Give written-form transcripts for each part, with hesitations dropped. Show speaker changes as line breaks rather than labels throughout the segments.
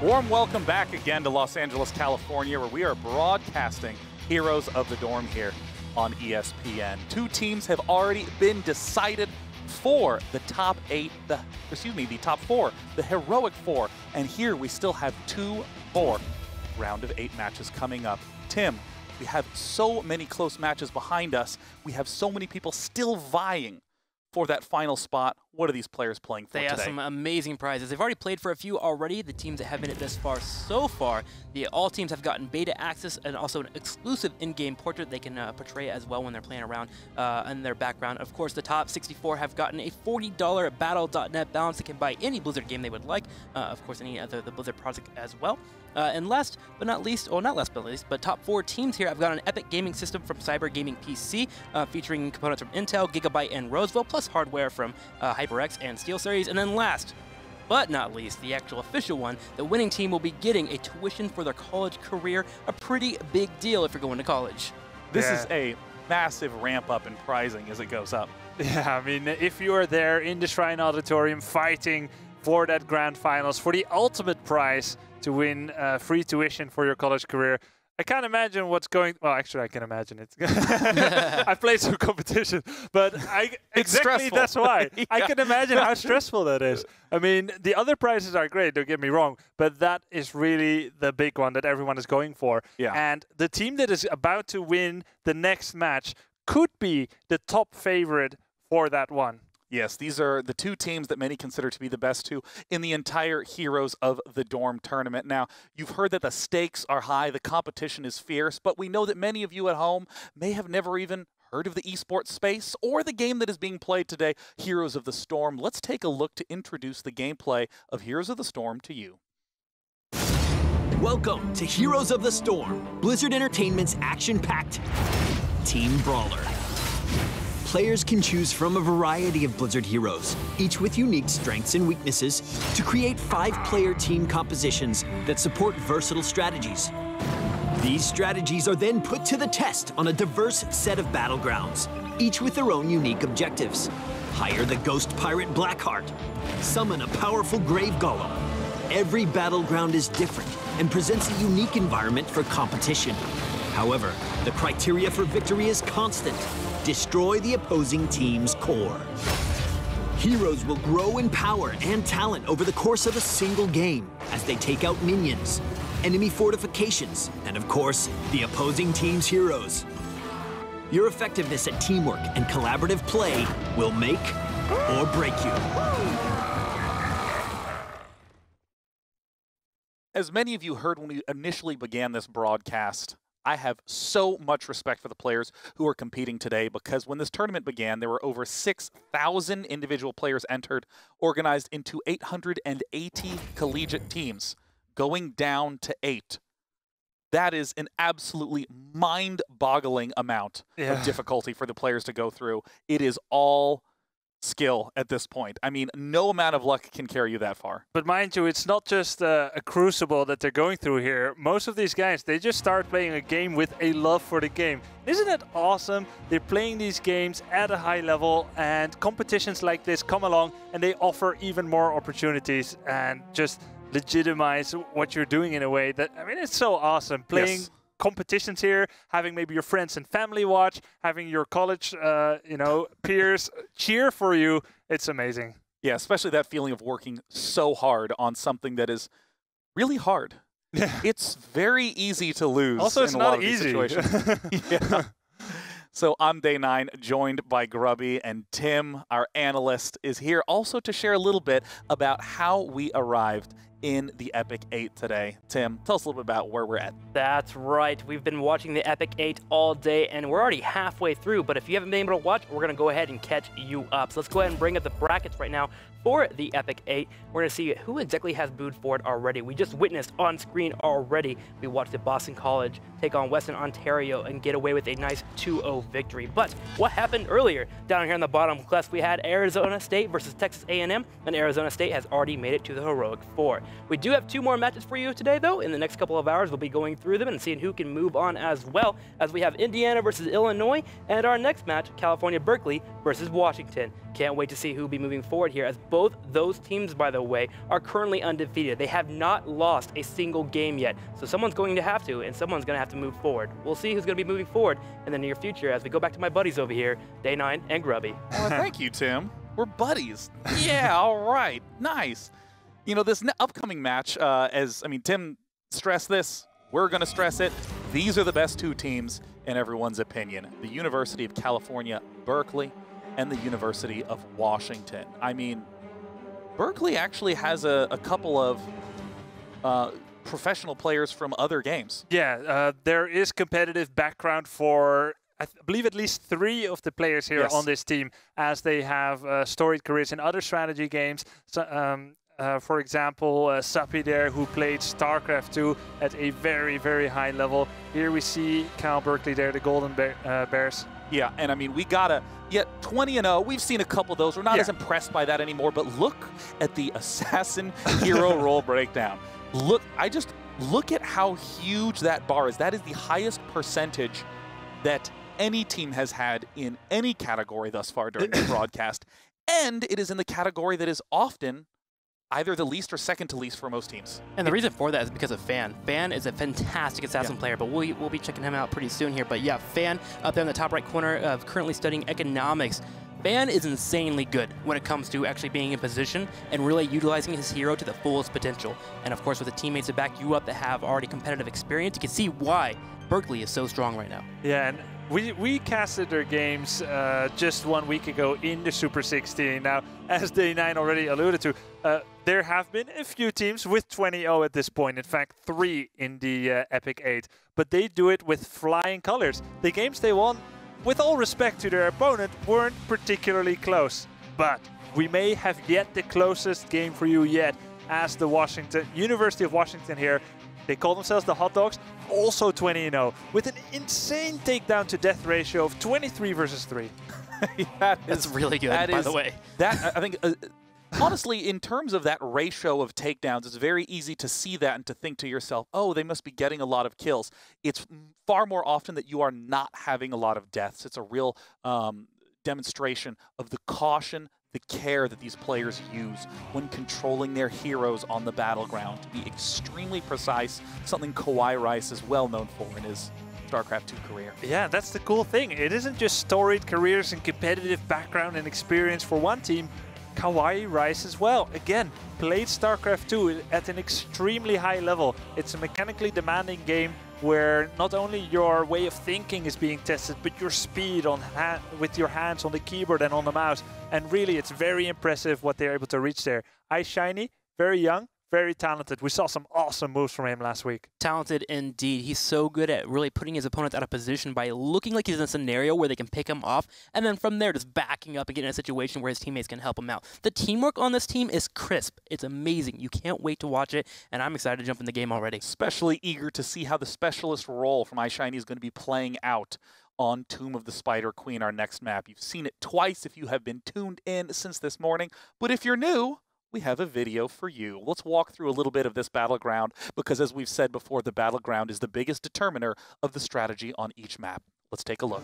Warm welcome back again to Los Angeles, California, where we are broadcasting Heroes of the Dorm here on ESPN. Two teams have already been decided for the top top four, the Heroic Four. And here we still have 2 more round of 8 matches coming up. Tim, we have so many close matches behind us. We have so many people still vying for that final spot. What are these players playing for today?
They have some amazing prizes. They've already played for a few already. The teams that have made it this far so far, all teams have gotten beta access and also an exclusive in-game portrait they can portray as well when they're playing around in their background. Of course, the top 64 have gotten a $40 Battle.net balance. They can buy any Blizzard game they would like. Of course, any other the Blizzard project as well. And last but not least, well, not last but least, but top 4 teams here have got an Epic Gaming System from Cyber Gaming PC, featuring components from Intel, Gigabyte, and Roseville, plus hardware from HyperX and SteelSeries. And then last but not least, the actual official one, the winning team will be getting a tuition for their college career, a pretty big deal if you're going to college.
This is a massive ramp up in prizing as it goes up.
Yeah, I mean, if you are there in the Shrine Auditorium fighting for that grand finals, for the ultimate prize to win free tuition for your college career, I can't imagine what's going. Well, actually, I can imagine it. I've played some competition, but exactly that's why. Yeah. I can imagine how stressful that is. I mean, the other prizes are great, don't get me wrong, but that is really the big one that everyone is going for.
Yeah.
And the team that is about to win the next match could be the top favorite for that one.
Yes, these are the 2 teams that many consider to be the best 2 in the entire Heroes of the Dorm tournament. Now, you've heard that the stakes are high, the competition is fierce, but we know that many of you at home may have never even heard of the esports space or the game that is being played today, Heroes of the Storm. Let's take a look to introduce the gameplay of Heroes of the Storm to you.
Welcome to Heroes of the Storm, Blizzard Entertainment's action-packed team brawler. Players can choose from a variety of Blizzard heroes, each with unique strengths and weaknesses, to create 5-player team compositions that support versatile strategies. These strategies are then put to the test on a diverse set of battlegrounds, each with their own unique objectives. Hire the Ghost Pirate Blackheart. Summon a powerful Grave Golem. Every battleground is different and presents a unique environment for competition. However, the criteria for victory is constant. Destroy the opposing team's core. Heroes will grow in power and talent over the course of a single game as they take out minions, enemy fortifications, and of course, the opposing team's heroes. Your effectiveness at teamwork and collaborative play will make or break you.
As many of you heard when we initially began this broadcast, I have so much respect for the players who are competing today, because when this tournament began, there were over 6,000 individual players entered, organized into 880 collegiate teams, going down to 8. That is an absolutely mind-boggling amount of difficulty for the players to go through. It is all skill at this point. I mean, no amount of luck can carry you that far.
But mind you, it's not just a crucible that they're going through here. Most of these guys, they just start playing a game with a love for the game. Isn't it awesome? They're playing these games at a high level, and competitions like this come along and they offer even more opportunities and just legitimize what you're doing in a way that, I mean, it's so awesome. Playing competitions here, having maybe your friends and family watch, having your college, peers cheer for you. It's amazing.
Yeah, especially that feeling of working so hard on something that is really hard. It's very easy to lose.
Also, it's
in a lot
not
of these
easy.
situations. Yeah. So I'm Day 9, joined by Grubby, and Tim, our analyst, is here also to share a little bit about how we arrived in the Epic 8 today. Tim, tell us a little bit about where we're at.
That's right. We've been watching the Epic 8 all day, and we're already halfway through, but if you haven't been able to watch, we're going to go ahead and catch you up. So let's go ahead and bring up the brackets right now for the Epic 8. We're going to see who exactly has booed for it already. We just witnessed on screen already. We watched the Boston College take on Western Ontario and get away with a nice 2-0 victory. But what happened earlier? Down here in the bottom left, we had Arizona State versus Texas A&M, and Arizona State has already made it to the Heroic 4. We do have 2 more matches for you today, though. In the next couple of hours, we'll be going through them and seeing who can move on as well, as we have Indiana versus Illinois, and our next match, California Berkeley versus Washington. Can't wait to see who will be moving forward here, as both those teams, by the way, are currently undefeated. They have not lost a single game yet, so someone's going to have to, and someone's going to have to move forward. We'll see who's going to be moving forward in the near future as we go back to my buddies over here, Day9 and Grubby.
Well, thank you, Tim. We're buddies. Yeah, all right. Nice. You know, this upcoming match, Tim stressed this. We're going to stress it. These are the best 2 teams in everyone's opinion. The University of California, Berkeley, and the University of Washington. I mean, Berkeley actually has a couple of professional players from other games.
Yeah, there is competitive background for, I believe, at least 3 of the players here on this team, as they have storied careers in other strategy games. So, for example, Sapi there, who played StarCraft 2 at a very, very high level. Here we see Cal Berkeley there, the Golden Bears.
Yeah, and I mean, we gotta, 20-0, we've seen a couple of those. We're not as impressed by that anymore, but look at the assassin hero role breakdown. Look at how huge that bar is. That is the highest percentage that any team has had in any category thus far during the broadcast. And it is in the category that is often either the least or second to least for most teams.
And the reason for that is because of Fan. Fan is a fantastic assassin player, but we'll be checking him out pretty soon here. But yeah, Fan up there in the top right corner of currently studying economics. Fan is insanely good when it comes to actually being in position and really utilizing his hero to the fullest potential. And of course, with the teammates to back you up that have already competitive experience, you can see why Berkeley is so strong right now.
Yeah, and we casted their games just 1 week ago in the Super 16. Now, as Day9 already alluded to, there have been a few teams with 20-0 at this point. In fact, 3 in the Epic 8. But they do it with flying colors. The games they won, with all respect to their opponent, weren't particularly close. But we may have yet the closest game for you yet, as the University of Washington here. They call themselves the Hot Dogs, also 20-0, with an insane takedown to death ratio of 23 versus 3.
That's really good, by the way.
That, I think, honestly, in terms of that ratio of takedowns, it's very easy to see that and to think to yourself, oh, they must be getting a lot of kills. It's far more often that you are not having a lot of deaths. It's a real demonstration of the caution, the care that these players use when controlling their heroes on the battleground to be extremely precise, something Kawhi Rice is well known for in his StarCraft 2 career.
Yeah, that's the cool thing. It isn't just storied careers and competitive background and experience for one team. Kawhi Rice as well. Again, played StarCraft 2 at an extremely high level. It's a mechanically demanding game where not only your way of thinking is being tested, but your speed with your hands on the keyboard and on the mouse. And really, it's very impressive what they're able to reach there. iShiny, very young, very talented. We saw some awesome moves from him last week.
Talented indeed. He's so good at really putting his opponents out of position by looking like he's in a scenario where they can pick him off, and then from there just backing up and getting in a situation where his teammates can help him out. The teamwork on this team is crisp. It's amazing. You can't wait to watch it, and I'm excited to jump in the game already.
Especially eager to see how the specialist role from iShiny is going to be playing out on Tomb of the Spider Queen, our next map. You've seen it twice if you have been tuned in since this morning, but if you're new, we have a video for you. Let's walk through a little bit of this battleground, because as we've said before, the battleground is the biggest determiner of the strategy on each map. Let's take a look.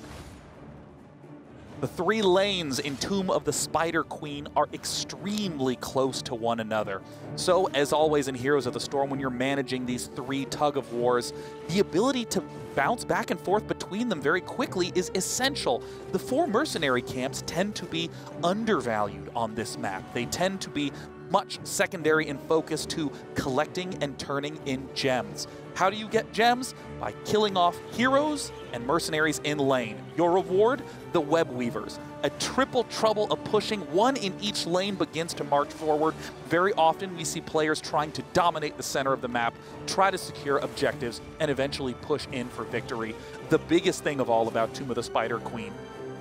The 3 lanes in Tomb of the Spider Queen are extremely close to one another. So, as always in Heroes of the Storm, when you're managing these 3 tug-of-wars, the ability to bounce back and forth between them very quickly is essential. The 4 mercenary camps tend to be undervalued on this map. They tend to be much secondary in focus to collecting and turning in gems. How do you get gems? By killing off heroes and mercenaries in lane. Your reward? The Web Weavers. A triple trouble of pushing, 1 in each lane begins to march forward. Very often we see players trying to dominate the center of the map, try to secure objectives, and eventually push in for victory. The biggest thing of all about Tomb of the Spider Queen,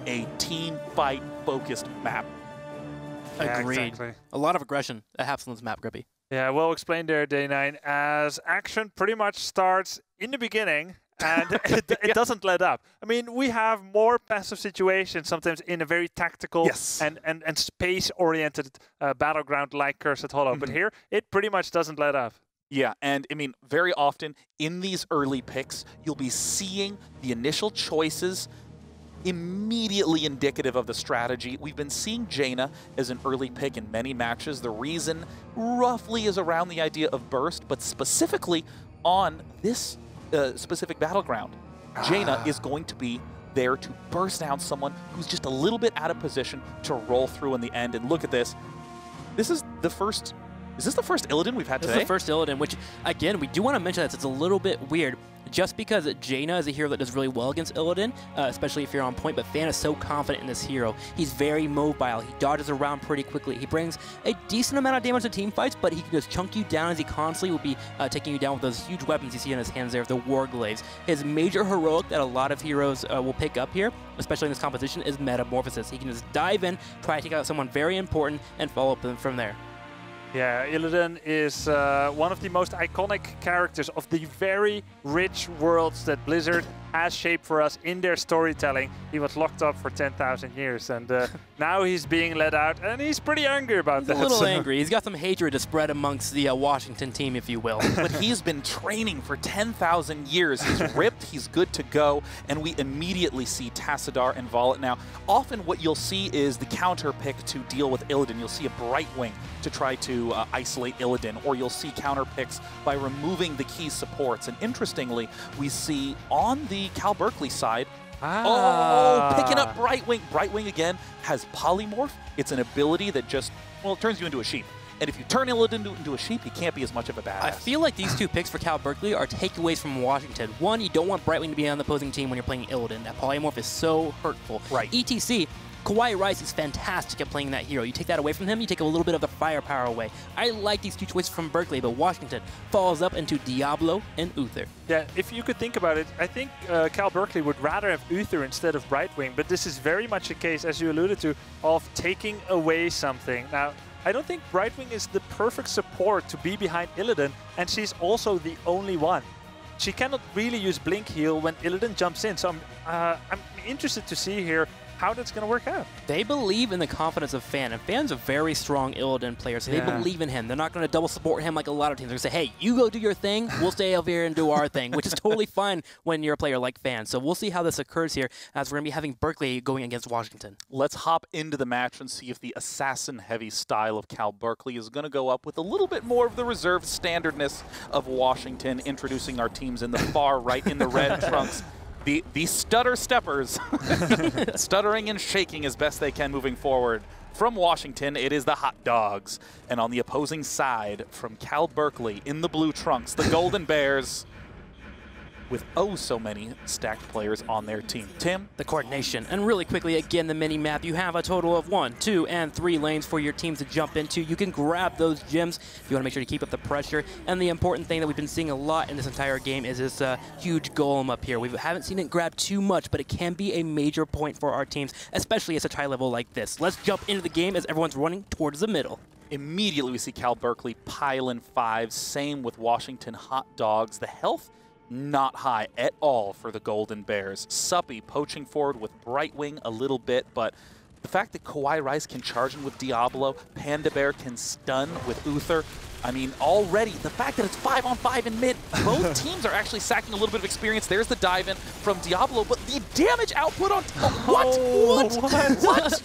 a team fight focused map.
Agreed.
Yeah, exactly.
A lot of aggression that happens on this map, Grippy.
Yeah, well explained there, Day9, as action pretty much starts in the beginning and it doesn't let up. I mean, we have more passive situations sometimes in a very tactical and space-oriented battleground like Cursed Hollow, but here it pretty much doesn't let up.
Yeah, and I mean, very often in these early picks, you'll be seeing the initial choices immediately indicative of the strategy. We've been seeing Jaina as an early pick in many matches. The reason roughly is around the idea of burst, but specifically on this specific battleground. Jaina is going to be there to burst down someone who's just a little bit out of position to roll through in the end. And look at this. This is the first... Is this the first Illidan we've had today?
This is the first Illidan, which, again, we do want to mention that it's a little bit weird. Just because Jaina is a hero that does really well against Illidan, especially if you're on point, but Fan is so confident in this hero. He's very mobile. He dodges around pretty quickly. He brings a decent amount of damage to team fights, but he can just chunk you down as he constantly will be taking you down with those huge weapons you see in his hands there, the Warglaives. His major heroic that a lot of heroes will pick up here, especially in this competition, is Metamorphosis. He can just dive in, try to take out someone very important, and follow up from there.
Yeah, Illidan is one of the most iconic characters of the very rich worlds that Blizzard has shaped for us in their storytelling. He was locked up for 10,000 years, and now he's being let out, and he's pretty angry about that.
He's a little angry. He's got some hatred to spread amongst the Washington team, if you will.
But he's been training for 10,000 years. He's ripped, he's good to go, and we immediately see Tassadar and Volat. Now, often what you'll see is the counter pick to deal with Illidan. You'll see a Brightwing to try to isolate Illidan, or you'll see counter picks by removing the key supports. And interestingly, we see on the Cal Berkeley side, picking up Brightwing. Brightwing, again, has Polymorph. It's an ability that just, well, it turns you into a sheep. And if you turn Illidan into a sheep, he can't be as much of a badass.
I feel like these two picks for Cal Berkeley are takeaways from Washington. One, you don't want Brightwing to be on the opposing team when you're playing Illidan. That Polymorph is so hurtful.
Right.
ETC, Kawhi Rice is fantastic at playing that hero. You take that away from him, you take a little bit of the firepower away. I like these two choices from Berkeley, but Washington falls up into Diablo and Uther.
Yeah, if you could think about it, I think Cal Berkeley would rather have Uther instead of Brightwing, but this is very much a case, as you alluded to, of taking away something. Now, I don't think Brightwing is the perfect support to be behind Illidan, and she's also the only one. She cannot really use Blink Heal when Illidan jumps in, so I'm interested to see here how that's going to work out.
They believe in the confidence of Fan, and Fan's a very strong Illidan player, so they believe in him. They're not going to double support him like a lot of teams. They're going to say, hey, you go do your thing, we'll stay over here and do our thing, which is totally fine when you're a player like Fan. So we'll see how this occurs here, as we're going to be having Berkeley going against Washington.
Let's hop into the match and see if the assassin-heavy style of Cal Berkeley is going to go up with a little bit more of the reserved standardness of Washington, introducing our teams in the far right in the red trunks. The stutter steppers, stuttering and shaking as best they can moving forward. From Washington, it is the Hot Dogs. And on the opposing side, from Cal Berkeley, in the blue trunks, the Golden Bears, with oh so many stacked players on their team. Tim?
The coordination. And really quickly, again, the mini-map. You have a total of 1, 2, and 3 lanes for your teams to jump into. You can grab those gems if you want to make sure to keep up the pressure. And the important thing that we've been seeing a lot in this entire game is this huge golem up here. We haven't seen it grab too much, but it can be a major point for our teams, especially at such high level like this. Let's jump into the game as everyone's running towards the middle.
Immediately we see Cal Berkeley pile in 5. Same with Washington Hot Dogs. The health not high at all for the Golden Bears. Suppy poaching forward with Brightwing a little bit, but the fact that Kawhi Rice can charge in with Diablo, Panda Bear can stun with Uther, I mean, already, the fact that it's 5-on-5 in mid, both teams are actually sacking a little bit of experience. There's the dive-in from Diablo, but the damage output on... What?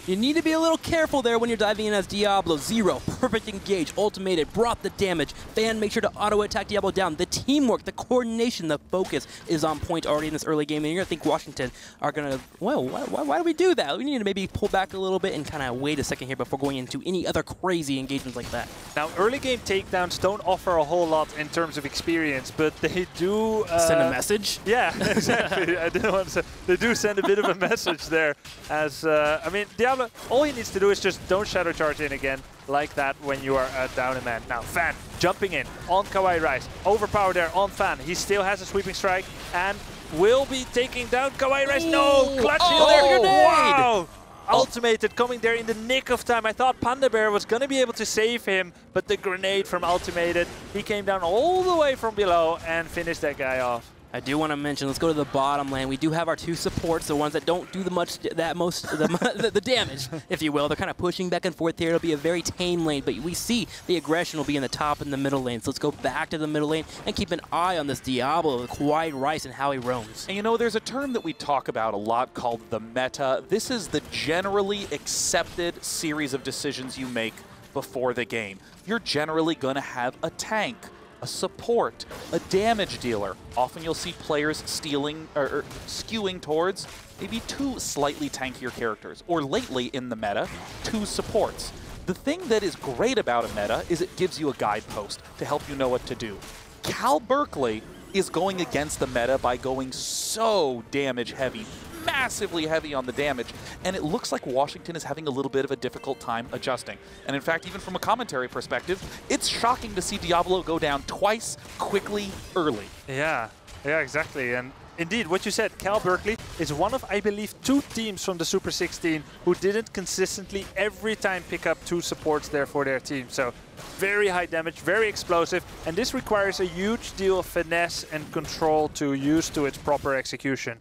You need to be a little careful there when you're diving in as Diablo. 0, perfect engage, ultimated, brought the damage. Fan, make sure to auto-attack Diablo down. The teamwork, the coordination, the focus is on point already in this early game. And you're going to think Washington are going to, well, why do we do that? We need to maybe pull back a little bit and kind of wait a second here before going into any other crazy engagements like that.
Now, early game takedowns don't offer a whole lot in terms of experience, but they do...
send a message?
Yeah, exactly. I didn't want to say... They do send a bit of a message there. As, I mean, Diablo, all he needs to do is just don't shadow charge in again like that when you are down a man. Now, Fan jumping in on Kawhi Rice. Overpower there on Fan. He still has a sweeping strike and will be taking down Kawhi Rice. No, clutch heal there. Wow! Ultimated coming there in the nick of time. I thought Panda Bear was going to be able to save him, but the grenade from Ultimated, he came down all the way from below and finished that guy off.
I do want to mention, let's go to the bottom lane. We do have our two supports, the ones that don't do the damage, if you will. They're kind of pushing back and forth here. It'll be a very tame lane, but we see the aggression will be in the top and the middle lane. So let's go back to the middle lane and keep an eye on this Diablo, Kawhi Rice, and how he roams.
And you know, there's a term that we talk about a lot called the meta. This is the generally accepted series of decisions you make before the game. You're generally going to have a tank, a support, a damage dealer. Often you'll see players skewing towards maybe 2 slightly tankier characters, or lately in the meta, 2 supports. The thing that is great about a meta is it gives you a guidepost to help you know what to do. Cal Berkeley is going against the meta by going so damage heavy, massively heavy on the damage, and it looks like Washington is having a little bit of a difficult time adjusting. And in fact, even from a commentary perspective, it's shocking to see Diablo go down twice, quickly, early.
Yeah, exactly. And indeed, what you said, Cal Berkeley is one of, I believe, 2 teams from the Super 16 who didn't consistently every time pick up 2 supports there for their team. So very high damage, very explosive, and this requires a huge deal of finesse and control to use to its proper execution.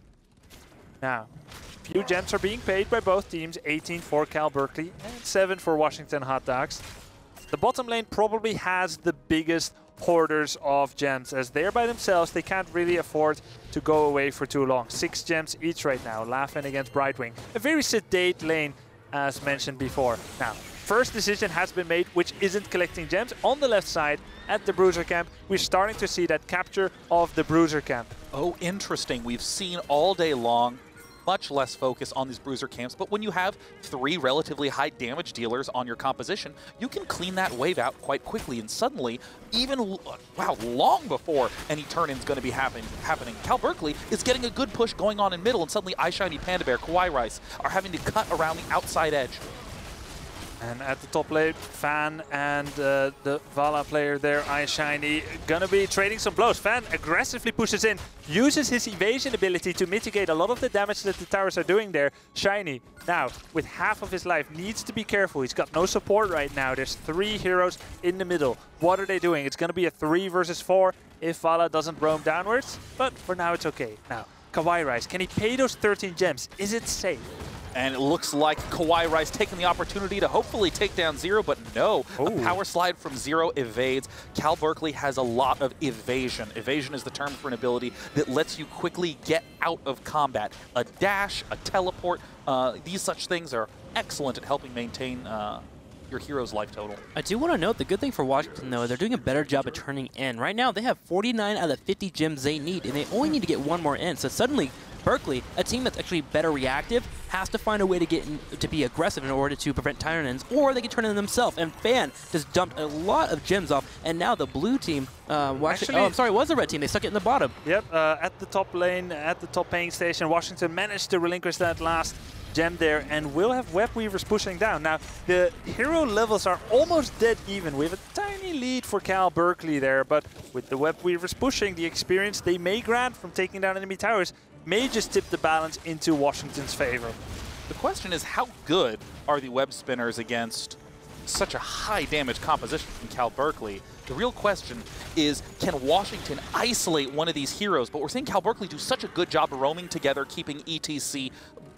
Now, few gems are being paid by both teams, 18 for Cal Berkeley and 7 for Washington Hot Dogs. The bottom lane probably has the biggest hoarders of gems, as they're by themselves, they can't really afford to go away for too long. 6 gems each right now, laughing against Brightwing. A very sedate lane, as mentioned before. Now, first decision has been made, which isn't collecting gems. On the left side, at the Bruiser camp, we're starting to see that capture of the Bruiser camp.
Oh, interesting. We've seen all day long much less focus on these bruiser camps, but when you have 3 relatively high damage dealers on your composition, you can clean that wave out quite quickly, and suddenly, even, wow, long before any turn-in's going to be happening, Cal Berkeley is getting a good push going on in middle, and suddenly iShiny, Panda Bear, Kawhi Rice are having to cut around the outside edge.
And at the top lane, Fan and the Vala player there, iShiny, gonna be trading some blows. Fan aggressively pushes in, uses his evasion ability to mitigate a lot of the damage that the towers are doing there. Shiny, now, with half of his life, needs to be careful. He's got no support right now. There's 3 heroes in the middle. What are they doing? It's gonna be a 3 versus 4 if Vala doesn't roam downwards, but for now it's okay. Now, Kawhi Rice, can he pay those 13 gems? Is it safe?
And it looks like Kawhi Rice taking the opportunity to hopefully take down Zero, but no.
Ooh.
A power slide from Zero evades. Cal Berkeley has a lot of evasion. Evasion is the term for an ability that lets you quickly get out of combat. A dash, a teleport, these such things are excellent at helping maintain your hero's life total.
I do want to note the good thing for Washington, though, they're doing a better job at turning in. Right now, they have 49 out of the 50 gems they need, and they only need to get 1 more in. So suddenly, Berkeley, a team that's actually better reactive, has to find a way to get to be aggressive in order to prevent turn-ins, or they can turn in themselves. And Fan just dumped a lot of gems off, and now the blue team,
Actually,
oh, I'm sorry, it was the red team. They stuck it in the bottom.
Yep, at the top lane, at the top paying station, Washington managed to relinquish that last gem there, and will have Web Weavers pushing down. Now, the hero levels are almost dead even. We have a tiny lead for Cal Berkeley there, but with the Web Weavers pushing, the experience they may grant from taking down enemy towers may just tip the balance into Washington's favor.
The question is, how good are the web spinners against such a high damage composition from Cal Berkeley? The real question is, can Washington isolate one of these heroes? But we're seeing Cal Berkeley do such a good job of roaming together, keeping ETC,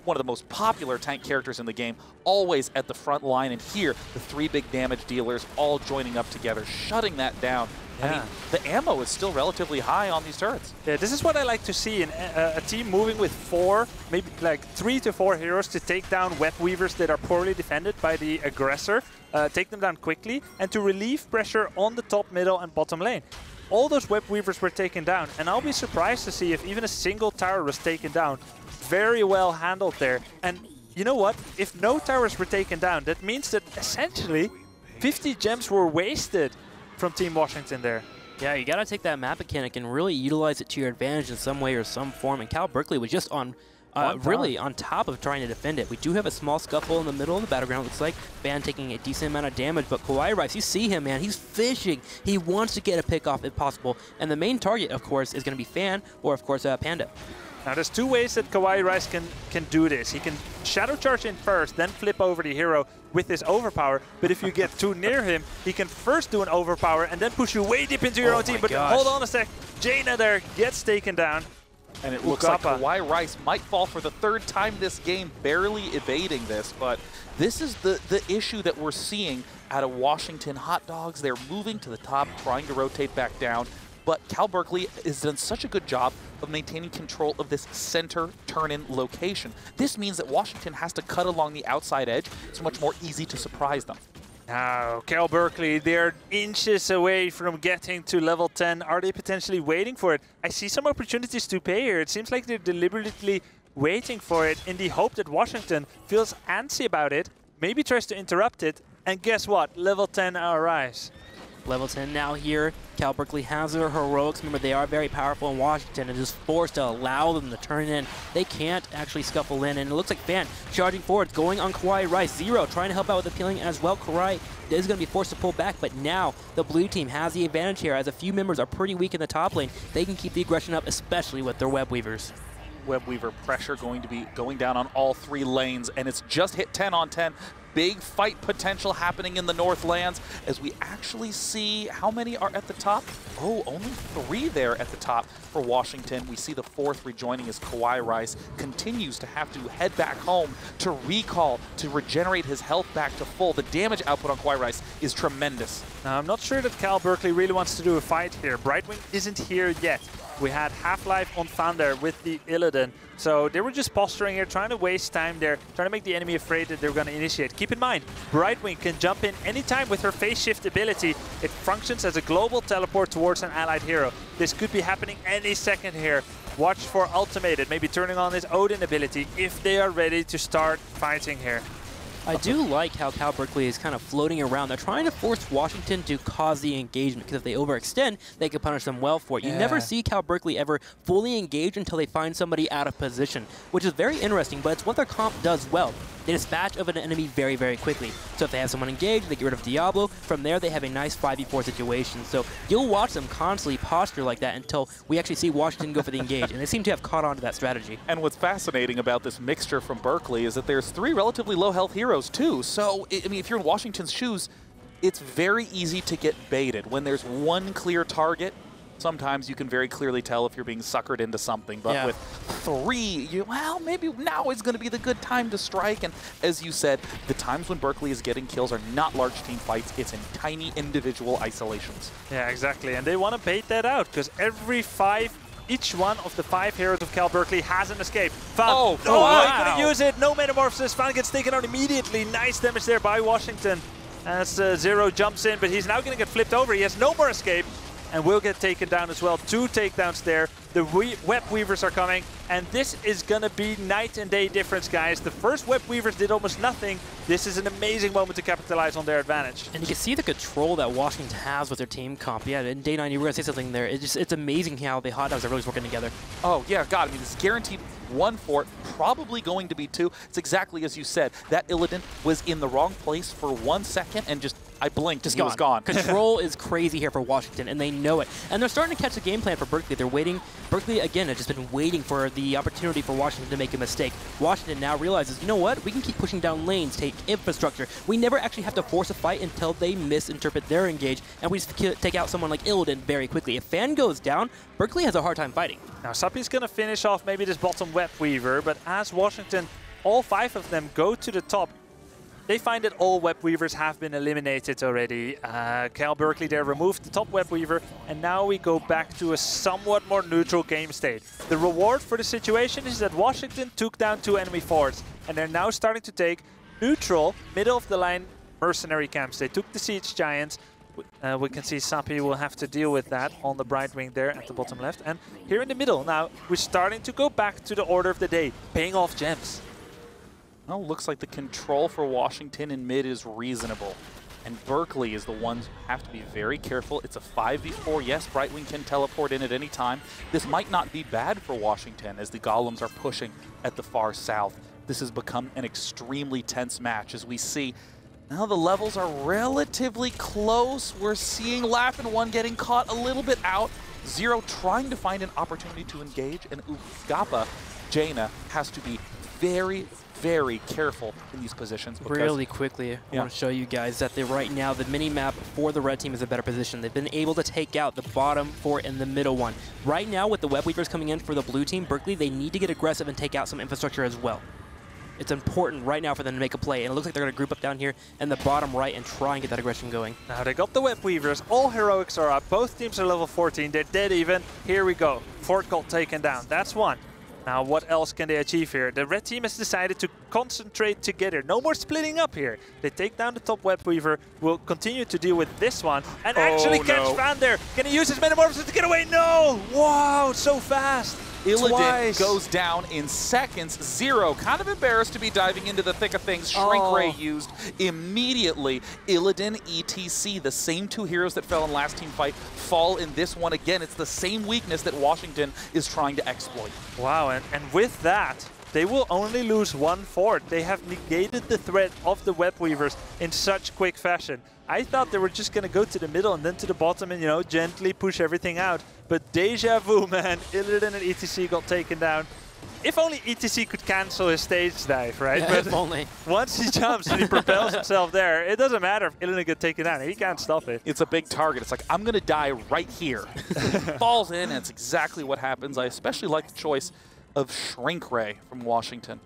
one of the most popular tank characters in the game, always at the front line. And here, the 3 big damage dealers all joining up together, shutting that down.
Yeah.
I mean, the ammo is still relatively high on these turrets.
Yeah, this is what I like to see in a team moving with 4, maybe like 3 to 4 heroes to take down Web Weavers that are poorly defended by the aggressor, take them down quickly, and to relieve pressure on the top, middle, and bottom lane. All those Web Weavers were taken down, and I'll be surprised to see if even a single tower was taken down. Very well handled there. And you know what? If no towers were taken down, that means that essentially 50 gems were wasted from Team Washington there.
Yeah, you got to take that map mechanic and really utilize it to your advantage in some way or some form. And Cal Berkeley was just really on top of trying to defend it. We do have a small scuffle in the middle of the battleground, looks like. Fan taking a decent amount of damage, but Kawhi Rice, you see him, man. He's fishing. He wants to get a pick off if possible. And the main target, of course, is going to be Fan or, of course, Panda.
Now there's two ways that Kawaii Rice can do this. He can shadow charge in first, then flip over the hero with his overpower. But if you get too near him, he can first do an overpower and then push you way deep into your own team. But hold on a sec, Jaina there gets taken down.
And it looks like Kawaii Rice might fall for the third time this game, barely evading this. But this is the issue that we're seeing out of Washington Hot Dogs. They're moving to the top, trying to rotate back down. But Cal Berkeley has done such a good job of maintaining control of this center turn-in location. This means that Washington has to cut along the outside edge. It's much more easy to surprise them.
Now, Cal Berkeley, they're inches away from getting to level 10. Are they potentially waiting for it? I see some opportunities to pay here. It seems like they're deliberately waiting for it in the hope that Washington feels antsy about it, maybe tries to interrupt it, and guess what? Level 10 arrives.
Level 10 now here. Cal Berkeley has their heroics. Remember, they are very powerful in Washington and is forced to allow them to turn in. They can't actually scuffle in, and it looks like Fan charging forward, going on Kawaii Rice. Zero trying to help out with the peeling as well. Kawaii is going to be forced to pull back, but now the blue team has the advantage here as a few members are pretty weak in the top lane. They can keep the aggression up, especially with their Web Weavers.
Web Weaver pressure going to be going down on all three lanes, and it's just hit 10 on 10. Big fight potential happening in the North Lands as we actually see how many are at the top. Oh, only 3 there at the top for Washington. We see the 4th rejoining as Kawaii Rice continues to have to head back home to recall, to regenerate his health back to full. The damage output on Kawaii Rice is tremendous.
Now, I'm not sure that Cal Berkeley really wants to do a fight here. Brightwing isn't here yet. We had Half-Life on Thunder with the Illidan. So they were just posturing here, trying to waste time there, trying to make the enemy afraid that they were going to initiate. Keep in mind, Brightwing can jump in anytime with her phase shift ability. It functions as a global teleport towards an allied hero. This could be happening any second here. Watch for Ultimated, maybe turning on his Odin ability if they are ready to start fighting here.
I do like how Cal Berkeley is kind of floating around. They're trying to force Washington to cause the engagement, because if they overextend, they can punish them well for it. You never see Cal Berkeley ever fully engage until they find somebody out of position, which is very interesting, but it's what their comp does well. They dispatch of an enemy very, very quickly. So if they have someone engaged, they get rid of Diablo. From there, they have a nice 5v4 situation. So you'll watch them constantly posture like that until we actually see Washington go for the engage, and they seem to have caught on to that strategy.
And what's fascinating about this mixture from Berkeley is that there's 3 relatively low health heroes too. So, I mean, if you're in Washington's shoes, it's very easy to get baited. When there's one clear target, sometimes you can very clearly tell if you're being suckered into something. But with 3, well, maybe now is going to be the good time to strike. And as you said, the times when Berkeley is getting kills are not large team fights. It's in tiny individual isolations.
Yeah, exactly. And they want to bait that out, because each one of the 5 heroes of Cal Berkeley has an escape. Fan,
wow.
He couldn't use it. No metamorphosis. Fan gets taken out immediately. Nice damage there by Washington. As Zero jumps in, but he's now going to get flipped over. He has no more escape, and will get taken down as well. 2 takedowns there. The Web Weavers are coming, and this is going to be night and day difference, guys. The first Web Weavers did almost nothing. This is an amazing moment to capitalize on their advantage.
And you can see the control that Washington has with their team comp. Yeah, in Day 9, you were going to say something there. It's amazing how the Hot Dogs are really working together.
Oh, yeah, God, I mean, it's guaranteed 1 for it, probably going to be 2. It's exactly as you said. That Illidan was in the wrong place for 1 second, and just, I blinked, and he was gone.
Control is crazy here for Washington, and they know it. And they're starting to catch the game plan for Berkeley. They're waiting. Berkeley, again, has just been waiting for the opportunity for Washington to make a mistake. Washington now realizes, you know what? We can keep pushing down lanes, take infrastructure. We never actually have to force a fight until they misinterpret their engage, and we just take out someone like Illidan very quickly. If Fan goes down, Berkeley has a hard time fighting.
Now, Sappy's going to finish off maybe this bottom Web Weaver, but as Washington, all 5 of them go to the top, they find that all Web Weavers have been eliminated already. Cal Berkeley there removed the top Web Weaver, and now we go back to a somewhat more neutral game state. The reward for the situation is that Washington took down 2 enemy forts, and they're now starting to take neutral, middle-of-the-line mercenary camps. They took the Siege Giants. We can see Sappy will have to deal with that on the Brightwing there at the bottom left. And here in the middle, now we're starting to go back to the order of the day, paying off gems.
Well, looks like the control for Washington in mid is reasonable. And Berkeley is the ones who have to be very careful. It's a 5v4. Yes, Brightwing can teleport in at any time. This might not be bad for Washington as the Golems are pushing at the far south. This has become an extremely tense match as we see. Now the levels are relatively close. We're seeing Laugh and One getting caught a little bit out. Zero trying to find an opportunity to engage, and Ugapa Jaina has to be very, very careful in these positions.
Really quickly, I want to show you guys that right now the mini-map for the red team is a better position. They've been able to take out the bottom fort and the middle one. Right now, with the web weavers coming in for the blue team, Berkeley, they need to get aggressive and take out some infrastructure as well. It's important right now for them to make a play, and it looks like they're going to group up down here in the bottom right and try and get that aggression going.
Now they got the web weavers, all heroics are up, both teams are level 14, they're dead even. Here we go, fort got taken down, that's one. Now what else can they achieve here? The red team has decided to concentrate together, no more splitting up here. They take down the top web weaver, will continue to deal with this one, and actually catch Van there. Can he use his metamorphosis to get away? No! Wow, so fast!
Illidan goes down in seconds. Zero, kind of embarrassed to be diving into the thick of things. Shrink Ray used immediately. Illidan, ETC, the same two heroes that fell in last team fight, fall in this one again. It's the same weakness that Washington is trying to exploit.
Wow, and with that, they will only lose one fort. They have negated the threat of the web weavers in such quick fashion. I thought they were just going to go to the middle and then to the bottom and, you know, gently push everything out. But deja vu, man. Illidan and ETC got taken down. If only ETC could cancel his stage dive, right?
Yeah, if only.
Once he jumps and he propels himself there, it doesn't matter if Illidan gets taken down. He can't stop it.
It's a big target. It's like, I'm going to die right here. Falls in, and it's exactly what happens. I especially like the choice of Shrink Ray from Washington.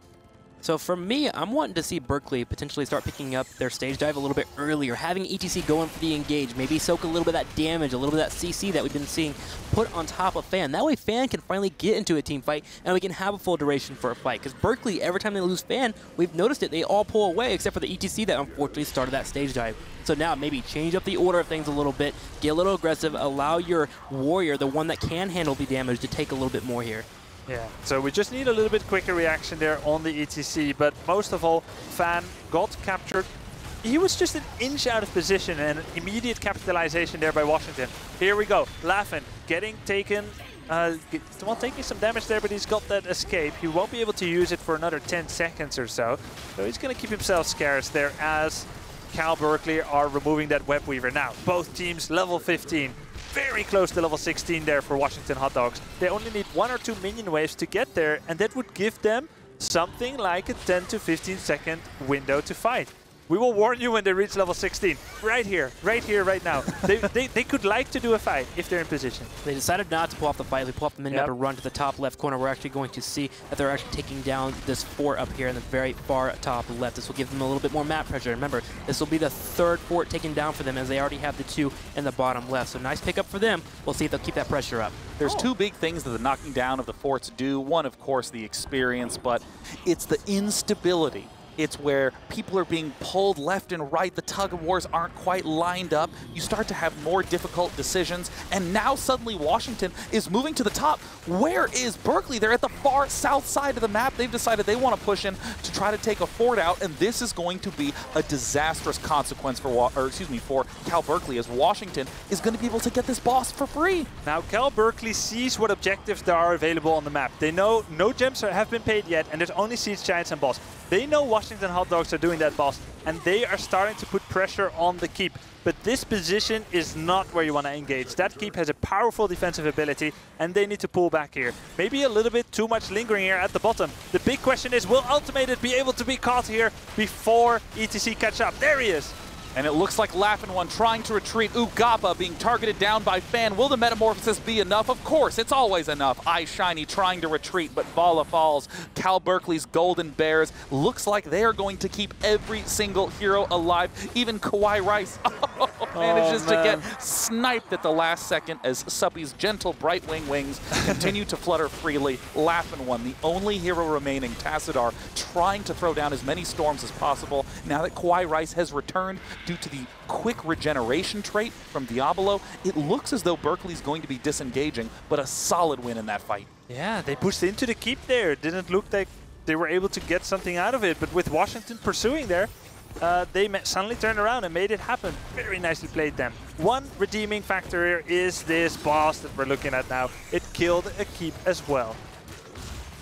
So for me, I'm wanting to see Berkeley potentially start picking up their stage dive a little bit earlier, having ETC going for the engage, maybe soak a little bit of that damage, a little bit of that CC that we've been seeing put on top of Fan. That way Fan can finally get into a team fight and we can have a full duration for a fight. Because Berkeley, every time they lose Fan, we've noticed it, they all pull away except for the ETC that unfortunately started that stage dive. So now maybe change up the order of things a little bit, get a little aggressive, allow your warrior, the one that can handle the damage, to take a little bit more here.
Yeah, so we just need a little bit quicker reaction there on the ETC, but most of all, Fan got captured. He was just an inch out of position and an immediate capitalization there by Washington. Here we go, Laughing, getting taken, taking some damage there, but he's got that escape. He won't be able to use it for another 10 seconds or so, so he's going to keep himself scarce there as Cal Berkeley are removing that web weaver. Now, both teams level 15. Very close to level 16 there for Washington Hot Dogs. They only need 1 or 2 minion waves to get there, and that would give them something like a 10 to 15 second window to fight. We will warn you when they reach level 16. Right here, right now. They could like to do a fight if they're in position.
They decided not to pull off the fight. They pull off the minimap and run to the top left corner. We're actually going to see that they're actually taking down this fort up here in the very far top left. This will give them a little bit more map pressure. Remember, this will be the third fort taken down for them as they already have the 2 in the bottom left. So nice pickup for them. We'll see if they'll keep that pressure up.
There's 2 big things that the knocking down of the forts do. One, of course, the experience, but it's the instability. It's where people are being pulled left and right. The tug-of-wars aren't quite lined up. You start to have more difficult decisions. And now suddenly Washington is moving to the top. Where is Berkeley? They're at the far south side of the map. They've decided they want to push in to try to take a fort out. And this is going to be a disastrous consequence for Cal Berkeley, as Washington is going to be able to get this boss for free.
Now Cal Berkeley sees what objectives there are available on the map. They know no gems have been paid yet, and there's only Siege Giants and boss. They know Washington Hot Dogs are doing that boss, and they are starting to put pressure on the keep. But this position is not where you want to engage. That keep has a powerful defensive ability, and they need to pull back here. Maybe a little bit too much lingering here at the bottom. The big question is, will Ultimated be able to be caught here before ETC catch up? There he is.
And it looks like Laughing One trying to retreat. Ugapa being targeted down by Fan. Will the Metamorphosis be enough? Of course, it's always enough. Eye Shiny trying to retreat, but Vala falls. Cal Berkeley's Golden Bears looks like they are going to keep every single hero alive. Even Kawhi Rice manages to get sniped at the last second as Suppy's gentle bright wings continue to flutter freely. Laughing One, the only hero remaining. Tassadar trying to throw down as many storms as possible. Now that Kawhi Rice has returned, due to the quick regeneration trait from Diablo, it looks as though Berkeley's going to be disengaging, but a solid win in that fight.
Yeah, they pushed into the keep there. It didn't look like they were able to get something out of it, but with Washington pursuing there, they suddenly turned around and made it happen. Very nicely played them. One redeeming factor here is this boss that we're looking at now. It killed a keep as well.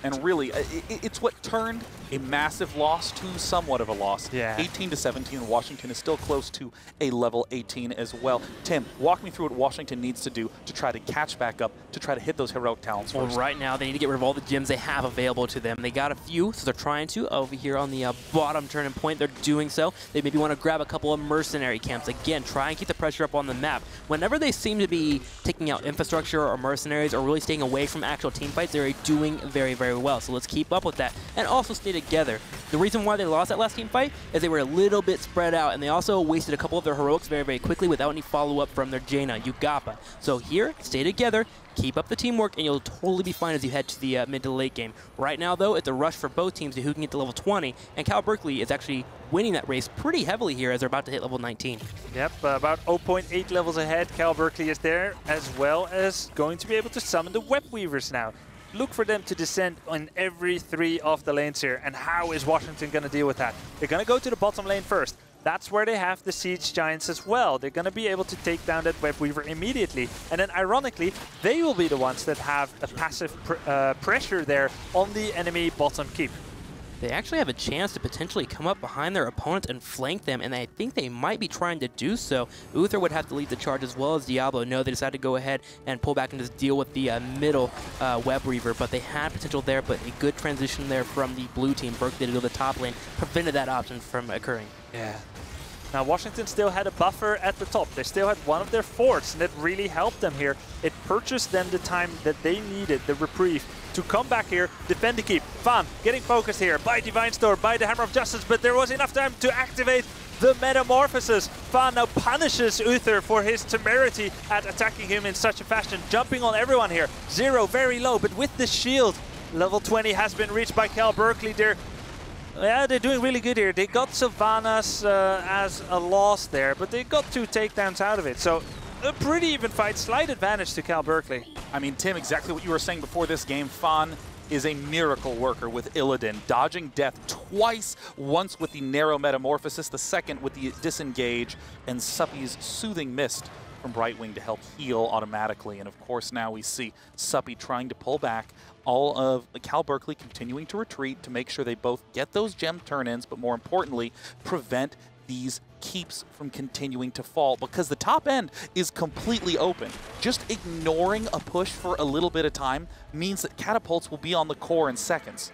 And really, it's what turned a massive loss to somewhat of a loss.
Yeah.
18-17, Washington is still close to a level 18 as well. Tim, walk me through what Washington needs to do to try to catch back up, to try to hit those heroic talents first.
Well, right now, they need to get rid of all the gems they have available to them. They got a few, so they're trying to. Over here on the bottom turning point, they're doing so. They maybe want to grab a couple of mercenary camps. Again, try and keep the pressure up on the map. Whenever they seem to be taking out infrastructure or mercenaries or really staying away from actual team fights, they're doing very, very well. So let's keep up with that and also stay together. The reason why they lost that last team fight is they were a little bit spread out, and they also wasted a couple of their heroics very, very quickly without any follow-up from their Jaina, Yugapa. So here, stay together, keep up the teamwork, and you'll totally be fine as you head to the mid to late game. Right now, though, it's a rush for both teams to who can get to level 20, and Cal Berkeley is actually winning that race pretty heavily here as they're about to hit level 19.
Yep, about 0.8 levels ahead. Cal Berkeley is there, as well as going to be able to summon the Web Weavers now. Look for them to descend on every 3 of the lanes here. And how is Washington going to deal with that? They're going to go to the bottom lane first. That's where they have the Siege Giants as well. They're going to be able to take down that Web Weaver immediately. And then, ironically, they will be the ones that have a passive pressure there on the enemy bottom keep.
They actually have a chance to potentially come up behind their opponents and flank them, and I think they might be trying to do so. Uther would have to lead the charge as well as Diablo. No, they decided to go ahead and pull back and just deal with the middle Web Weaver, but they had potential there, but a good transition there from the blue team. Berkeley to go to the top lane prevented that option from occurring.
Yeah. Now, Washington still had a buffer at the top. They still had one of their forts, and that really helped them here. It purchased them the time that they needed, the reprieve, to come back here, defend the keep. Fan getting focused here by Divine Storm, by the Hammer of Justice, but there was enough time to activate the Metamorphosis. Fan now punishes Uther for his temerity at attacking him in such a fashion, jumping on everyone here. Zero, very low, but with the shield, level 20 has been reached by Cal Berkeley. They're doing really good here. They got Sylvanas as a loss there, but they got 2 takedowns out of it. So a pretty even fight, slight advantage to Cal Berkeley.
I mean, Tim, exactly what you were saying before this game. Fan is a miracle worker with Illidan, dodging death twice, once with the narrow metamorphosis, the second with the disengage, and Suppy's soothing mist from Brightwing to help heal automatically. And of course now we see Suppy trying to pull back, all of Cal Berkeley continuing to retreat to make sure they both get those gem turn-ins, but more importantly, prevent these keeps from continuing to fall, because the top end is completely open. Just ignoring a push for a little bit of time means that catapults will be on the core in seconds.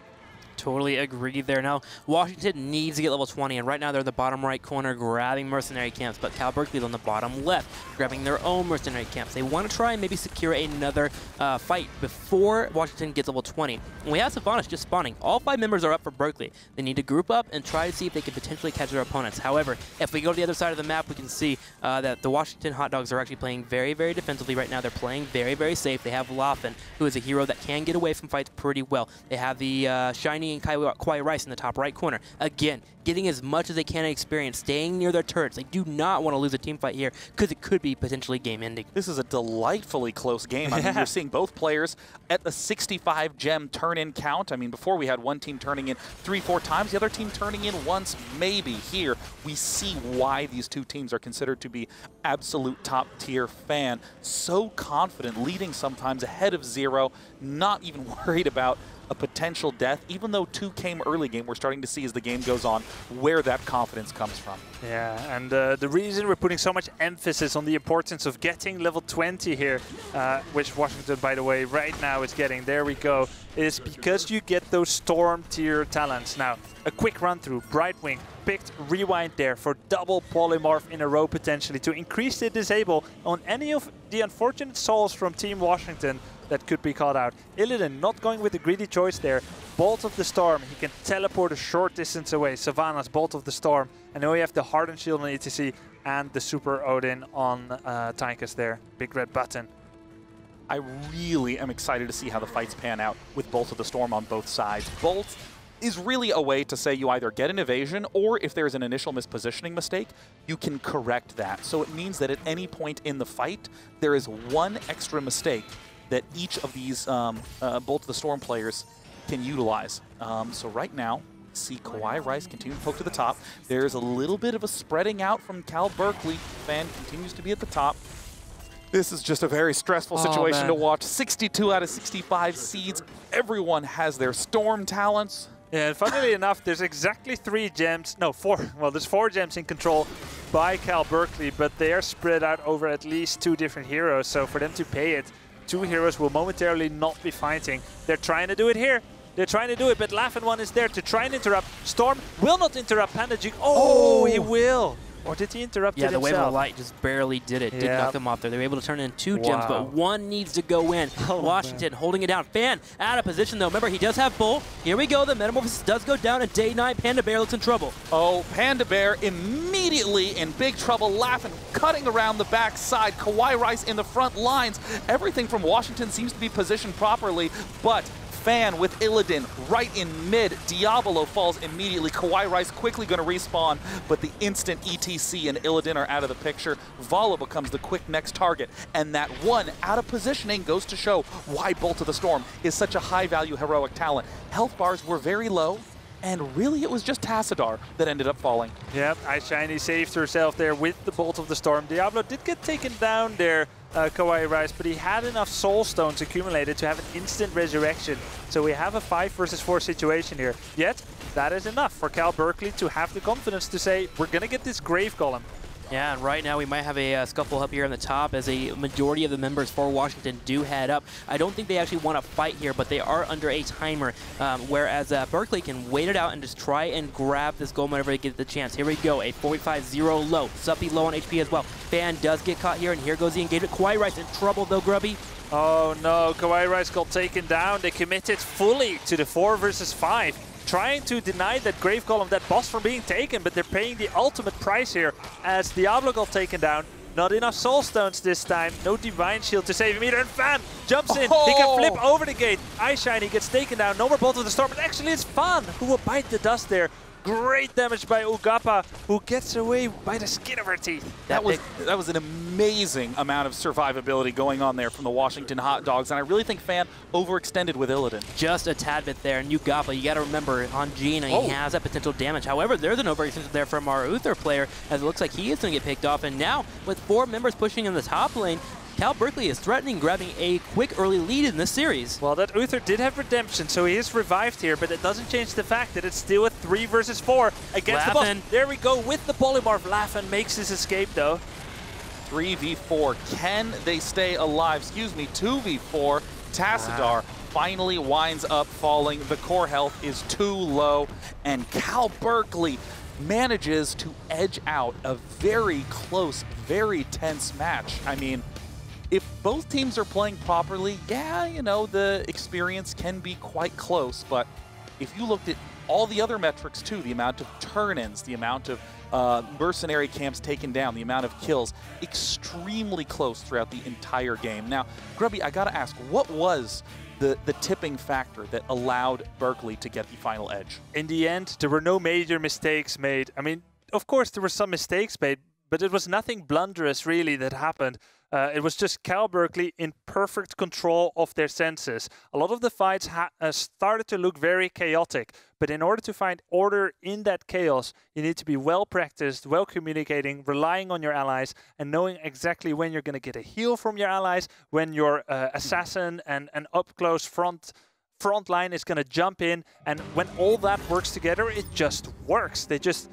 Totally agree there. Now, Washington needs to get level 20, and right now they're in the bottom right corner grabbing mercenary camps, but Cal Berkeley's on the bottom left grabbing their own mercenary camps. They want to try and maybe secure another fight before Washington gets level 20. And we have Sylvanas just spawning. All 5 members are up for Berkeley. They need to group up and try to see if they can potentially catch their opponents. However, if we go to the other side of the map, we can see that the Washington Hot Dogs are actually playing very, very defensively right now. They're playing very, very safe. They have Laufin, who is a hero that can get away from fights pretty well. They have the Shiny and Kwai Rice in the top right corner. Again, getting as much as they can experience, staying near their turrets. They do not want to lose a team fight here because it could be potentially game-ending.
This is a delightfully close game. I mean, you're seeing both players at a 65 gem turn-in count. I mean, before we had one team turning in 3-4 times, the other team turning in once, maybe. Here, we see why these two teams are considered to be absolute top-tier fan. So confident, leading sometimes ahead of 0, not even worried about a potential death. Even though 2 came early game, we're starting to see as the game goes on where that confidence comes from.
Yeah, and the reason we're putting so much emphasis on the importance of getting level 20 here, which Washington, by the way, right now is getting, there we go, is because you get those Storm tier talents. Now, a quick run through. Brightwing picked Rewind there for double polymorph in a row potentially to increase the disable on any of the unfortunate souls from Team Washington that could be called out. Illidan not going with the greedy choice there. Bolt of the Storm, he can teleport a short distance away. Sylvanas, Bolt of the Storm. And now we have the Hardened Shield on ETC and the Super Odin on Tychus there. Big red button.
I really am excited to see how the fights pan out with Bolt of the Storm on both sides. Bolt is really a way to say you either get an evasion, or if there's an initial mispositioning mistake, you can correct that. So it means that at any point in the fight, there is one extra mistake that each of these Bolt of the Storm players can utilize. So right now, see Kawhi Rice continue to poke to the top. There's a little bit of a spreading out from Cal Berkeley. Fan continues to be at the top. This is just a very stressful situation to watch. 62 out of 65 seeds. Everyone has their Storm talents.
Yeah, and funnily enough, there's exactly 3 gems, no, 4. Well, there's 4 gems in control by Cal Berkeley, but they are spread out over at least 2 different heroes. So for them to pay it, 2 heroes will momentarily not be fighting. They're trying to do it here. They're trying to do it, but Laughing1 is there to try and interrupt. Storm will not interrupt Panda Duke. Oh, he will. Or did he interrupt it himself?
Yeah, the Wave of Light just barely did it. Did knock them off there. They were able to turn in 2 gems, but 1 needs to go in. Washington holding it down. Fan out of position, though. Remember, he does have Bull. Here we go. The Metamorphosis does go down, and Day 9, Panda Bear looks in trouble.
Oh, Panda Bear immediately in big trouble. Laughing, cutting around the backside. Kawhi Rice in the front lines. Everything from Washington seems to be positioned properly, but Fan with Illidan right in mid. Diablo falls immediately. Kawhi Rice quickly going to respawn, but the instant ETC and Illidan are out of the picture. Vala becomes the quick next target, and that one out of positioning goes to show why Bolt of the Storm is such a high-value heroic talent. Health bars were very low, and really it was just Tassadar that ended up falling.
Yep, iShiny saved herself there with the Bolt of the Storm. Diablo did get taken down there, Kawhi Rice, but he had enough Soul Stones accumulated to have an instant resurrection. So we have a 5 versus 4 situation here. Yet, that is enough for Cal Berkeley to have the confidence to say, we're going to get this Grave Golem.
Yeah, and right now we might have a scuffle up here on the top as a majority of the members for Washington do head up. I don't think they actually want to fight here, but they are under a timer, whereas Berkeley can wait it out and just try and grab this goal whenever they get the chance. Here we go, a 45-0 low. Suppy low on HP as well. Fan does get caught here, and here goes the engagement. Kawhi Rice in trouble though, Grubby.
Oh no, Kawhi Rice got taken down. They committed fully to the 4 versus 5. Trying to deny that Grave Golem, that boss, from being taken, but they're paying the ultimate price here as Diablo got taken down. Not enough Soul Stones this time. No Divine Shield to save him either. And Fan jumps in. He can flip over the gate. iShiny gets taken down. No more Bolt of the Storm. But actually it's Fan who will bite the dust there. Great damage by Ugapa, who gets away by the skin of her teeth.
That was an amazing amount of survivability going on there from the Washington Hot Dogs, and I really think Fan overextended with Illidan.
Just a tad bit there, and Ugapa, you got to remember, on Gina, he has that potential damage. However, there's an overextension there from our Uther player, as it looks like he is going to get picked off, and now, with 4 members pushing in the top lane, Cal Berkeley is threatening grabbing a quick early lead in this series.
Well, that Uther did have redemption, so he is revived here, but it doesn't change the fact that it's still a 3 versus 4 against the boss. There we go with the polymorph. Laughing makes his escape though.
3v4. Can they stay alive? Excuse me, 2v4. Tassadar finally winds up falling. The core health is too low, and Cal Berkeley manages to edge out a very close, very tense match. I mean, if both teams are playing properly, yeah, you know, the experience can be quite close, but if you looked at all the other metrics too, the amount of turn-ins, the amount of mercenary camps taken down, the amount of kills, extremely close throughout the entire game. Now, Grubby, I gotta ask, what was the tipping factor that allowed Berkeley to get the final edge?
In the end, there were no major mistakes made. I mean, of course there were some mistakes made, but it was nothing blunderous really that happened. It was just Cal Berkeley in perfect control of their senses. A lot of the fights started to look very chaotic, but in order to find order in that chaos, you need to be well practiced, well communicating, relying on your allies, and knowing exactly when you're going to get a heal from your allies, when your assassin and an up-close front line is going to jump in, and when all that works together, it just works. They just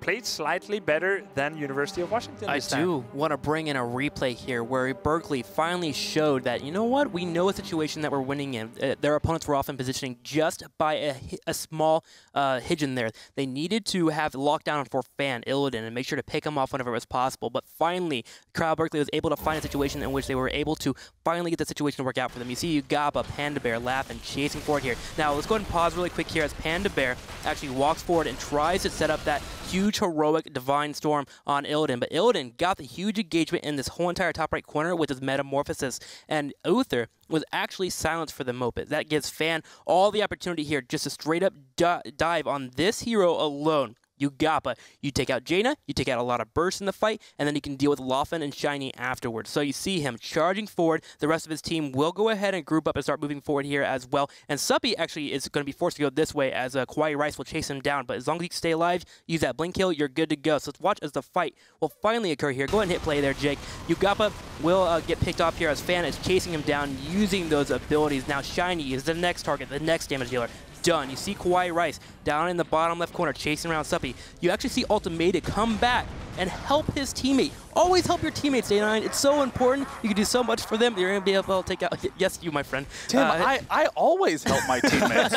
played slightly better than University of Washington this time.
I do want to bring in a replay here where Berkeley finally showed that, you know what, we know a situation that we're winning in. Their opponents were often positioning just by a small hidden there. They needed to have lockdown for Fan, Illidan, and make sure to pick him off whenever it was possible. But finally, Cal Berkeley was able to find a situation in which they were able to finally get the situation to work out for them. You see Ugapa, Panda Bear, Laughing, chasing forward here. Now, let's go ahead and pause really quick here as Panda Bear actually walks forward and tries to set up that huge heroic Divine Storm on Illidan, but Illidan got the huge engagement in this whole entire top right corner with his Metamorphosis, and Uther was actually silenced for the moment. That gives Fan all the opportunity here just to straight up dive on this hero alone. Ugapa, you take out Jaina, you take out a lot of bursts in the fight, and then you can deal with Laughing and Shiny afterwards. So you see him charging forward. The rest of his team will go ahead and group up and start moving forward here as well. And Suppy actually is going to be forced to go this way as Kawhi Rice will chase him down. But as long as you can stay alive, use that blink kill, you're good to go. So let's watch as the fight will finally occur here. Go ahead and hit play there, Jake. Ugapa will get picked off here as Fan is chasing him down using those abilities. Now Shiny is the next target, the next damage dealer. done. You see Kawhi Rice down in the bottom left corner chasing around Suppy. You actually see Ultimate come back and help his teammate. Always help your teammates, Day9. It's so important. You can do so much for them. You're going to be able to take out... Yes, you, my friend.
Tim, I always help my teammates.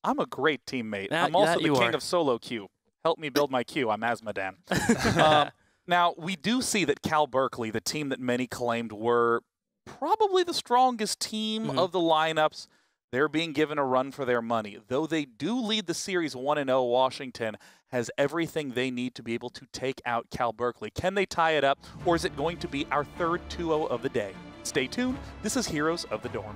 I'm a great teammate. I'm also the king of solo queue. Help me build my queue. I'm Asmodan. Now, we do see that Cal Berkeley, the team that many claimed were probably the strongest team of the lineups, they're being given a run for their money. Though they do lead the series 1-0, Washington has everything they need to be able to take out Cal Berkeley. Can they tie it up, or is it going to be our third 2-0 of the day? Stay tuned. This is Heroes of the Dorm.